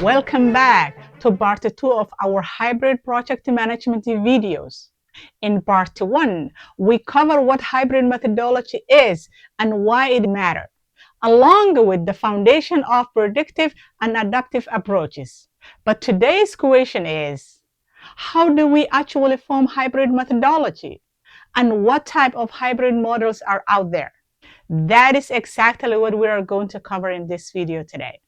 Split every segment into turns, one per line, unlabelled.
Welcome back to part 2 of our hybrid project management videos. In part 1, we cover what hybrid methodology is and why it matters, along with the foundation of predictive and adaptive approaches. But today's question is, how do we actually form hybrid methodology? And what type of hybrid models are out there? That is exactly what we are going to cover in this video today.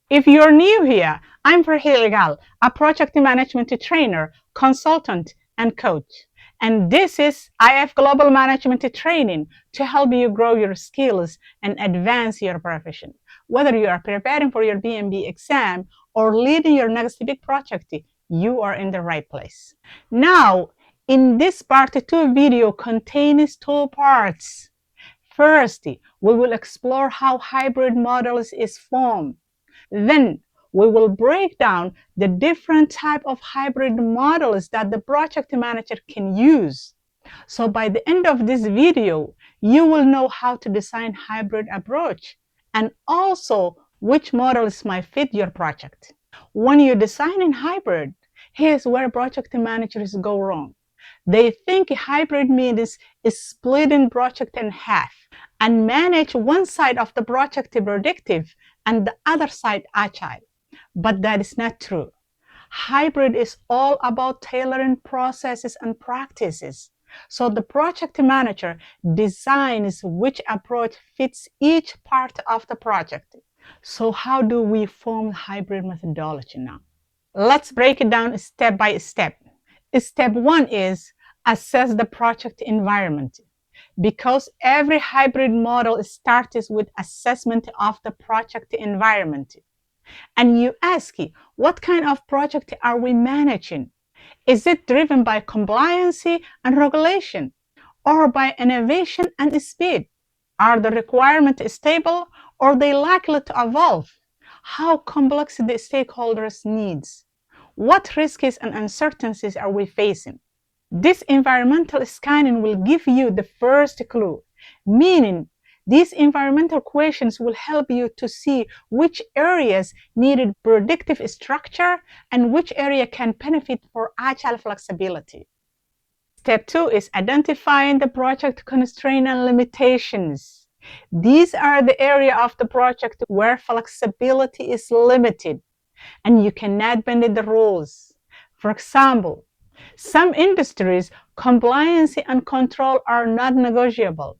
If you're new here, I'm Agile, a project management trainer, consultant, and coach. And this is IF Global Management Training to help you grow your skills and advance your profession. Whether you are preparing for your BMB exam or leading your next big project, you are in the right place. Now, in this part 2 video contains 2 parts. First, we will explore how hybrid models is formed. Then we will break down the different type of hybrid models that the project manager can use. So by the end of this video, you will know how to design hybrid approach and also which models might fit your project. When you design in hybrid, here's where project managers go wrong. They think hybrid means splitting project in half and manage one side of the project predictive and the other side agile. But that is not true. Hybrid is all about tailoring processes and practices. So the project manager designs which approach fits each part of the project. So how do we form hybrid methodology now? Let's break it down step by step. Step 1 is assess the project environment. Because every hybrid model starts with assessment of the project environment. And you ask, what kind of project are we managing? Is it driven by compliance and regulation or by innovation and speed? Are the requirements stable or are they likely to evolve? How complex the stakeholders' needs? What risks and uncertainties are we facing? This environmental scanning will give you the first clue, meaning these environmental questions will help you to see which areas needed predictive structure and which area can benefit for agile flexibility. Step 2 is identifying the project constraints and limitations. These are the area of the project where flexibility is limited and you cannot bend the rules. For example, some industries, compliance and control are not negotiable.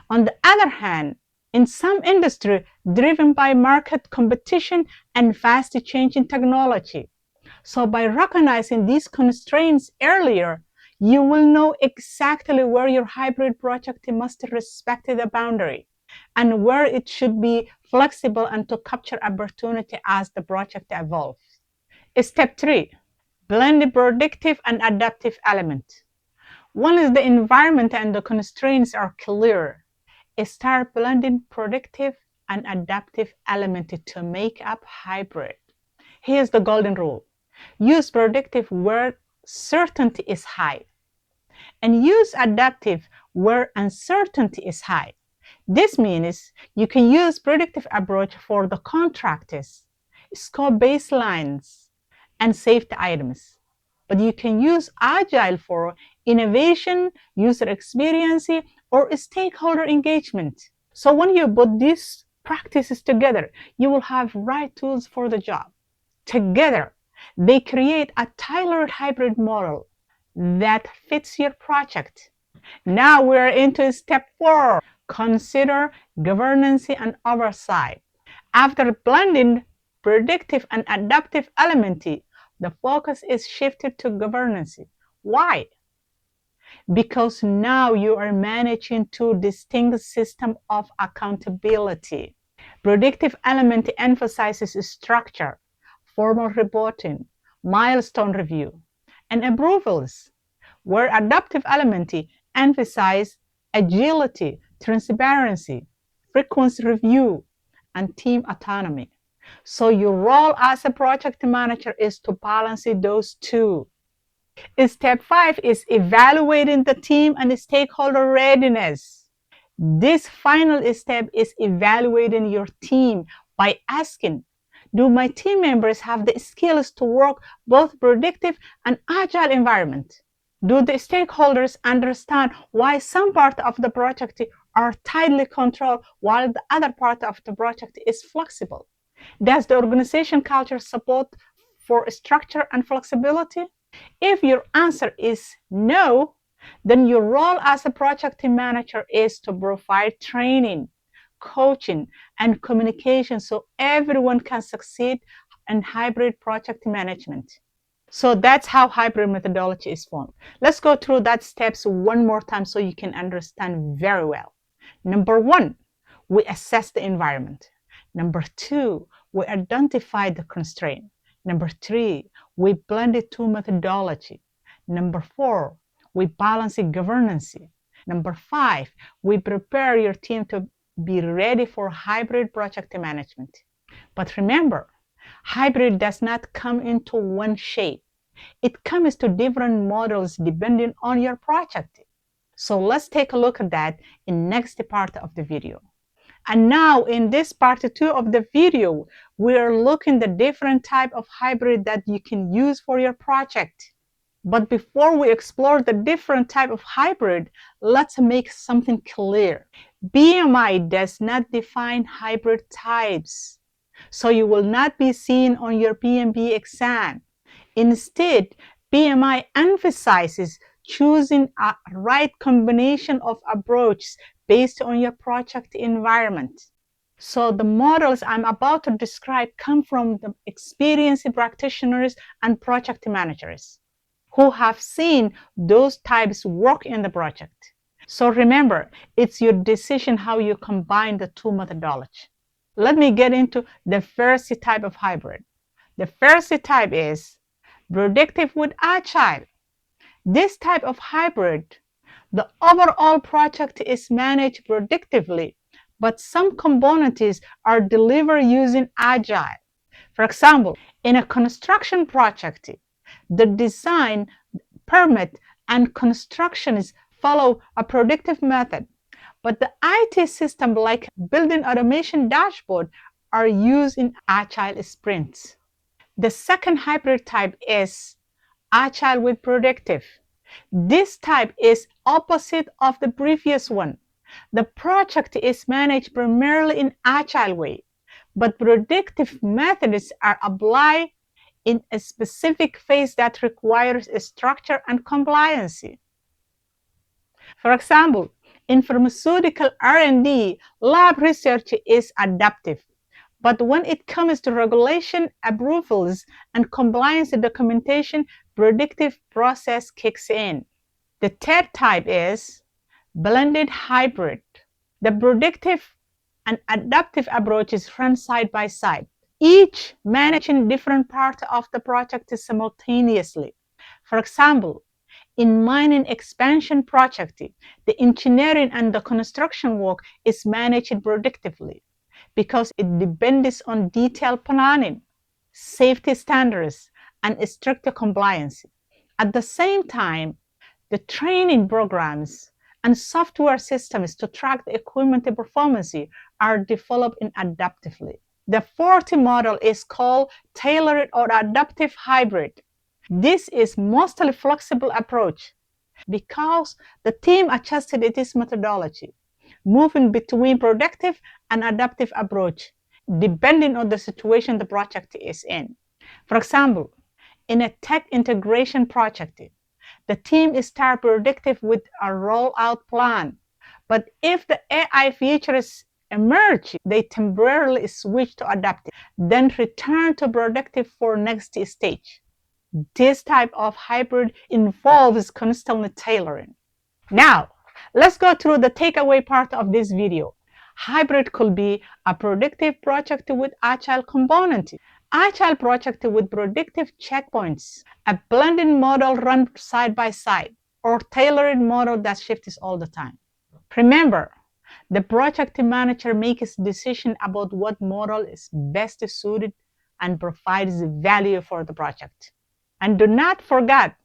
On the other hand, in some industries driven by market competition and fast changing technology. So by recognizing these constraints earlier, you will know exactly where your hybrid project must respect the boundary and where it should be flexible and to capture opportunity as the project evolves. Step 3. Blend the predictive and adaptive element. Once the environment and the constraints are clear, start blending predictive and adaptive element to make up hybrid. Here's the golden rule. Use predictive where certainty is high and use adaptive where uncertainty is high. This means you can use predictive approach for the contractors, scope baselines, and safety items. But you can use Agile for innovation, user experience, or stakeholder engagement. So when you put these practices together, you will have right tools for the job. Together, they create a tailored hybrid model that fits your project. Now we're into step 4. Consider governance and oversight. After blending predictive and adaptive element, the focus is shifted to governance. Why? Because now you are managing 2 distinct systems of accountability. Predictive element emphasizes structure, formal reporting, milestone review, and approvals, where adaptive element emphasizes agility, transparency, frequency review, and team autonomy. So your role as a project manager is to balance those 2. Step 5 is evaluating the team and the stakeholder readiness. This final step is evaluating your team by asking, Do my team members have the skills to work both predictive and agile environment? Do the stakeholders understand why some part of the project are tightly controlled while the other part of the project is flexible? Does the organization culture support for structure and flexibility? If your answer is no, then your role as a project manager is to provide training, coaching, and communication so everyone can succeed in hybrid project management. So that's how hybrid methodology is formed. Let's go through that steps one more time so you can understand very well. Number one, we assess the environment. Number two, we identify the constraint. Number three, we blend the two methodology. Number four, we balance the governance. Number five, we prepare your team to be ready for hybrid project management. But remember, hybrid does not come into one shape. It comes to different models depending on your project. So let's take a look at that in next part of the video. And now in this part 2 of the video, we're looking at the different type of hybrid that you can use for your project. But before we explore the different type of hybrid, let's make something clear. BMI does not define hybrid types, so you will not be seen on your PMP exam. Instead, BMI emphasizes choosing a right combination of approaches based on your project environment. So the models I'm about to describe come from the experienced practitioners and project managers who have seen those types work in the project. So remember, it's your decision how you combine the two methodologies. Let me get into the first type of hybrid. The first type is predictive with agile. This type of hybrid, the overall project is managed predictively, but some components are delivered using agile. For example, in a construction project, the design, permit, and construction follow a predictive method, but the IT system like building automation dashboard are used in agile sprints. The second hybrid type is agile with predictive. This type is opposite of the previous one. The project is managed primarily in agile way, but predictive methods are applied in a specific phase that requires structure and compliance. For example, in pharmaceutical R&D, lab research is adaptive. But when it comes to regulation approvals and compliance documentation, predictive process kicks in. The third type is blended hybrid. The predictive and adaptive approaches run side by side, each managing different parts of the project simultaneously. For example, in mining expansion project, the engineering and the construction work is managed predictively because it depends on detailed planning, safety standards, and strict compliance. At the same time, the training programs and software systems to track the equipment performance are developed in adaptively. The fourth model is called tailored or adaptive hybrid. This is mostly flexible approach because the team adjusted its methodology, moving between predictive and adaptive approach, depending on the situation the project is in. For example, in a tech integration project, the team starts predictive with a rollout plan. But if the AI features emerge, they temporarily switch to adaptive, then return to predictive for next stage. This type of hybrid involves constantly tailoring. Now, let's go through the takeaway part of this video. Hybrid could be a predictive project with agile component, agile project with predictive checkpoints, a blended model run side by side, or tailored model that shifts all the time. Remember, the project manager makes decision about what model is best suited and provides value for the project. And do not forget,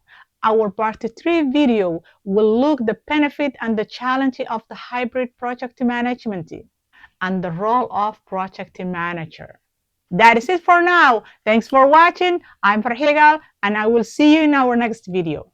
our part 3 video will look the benefit and the challenge of the hybrid project management and the role of project manager. That is it for now. Thanks for watching. I'm Farhila, and I will see you in our next video.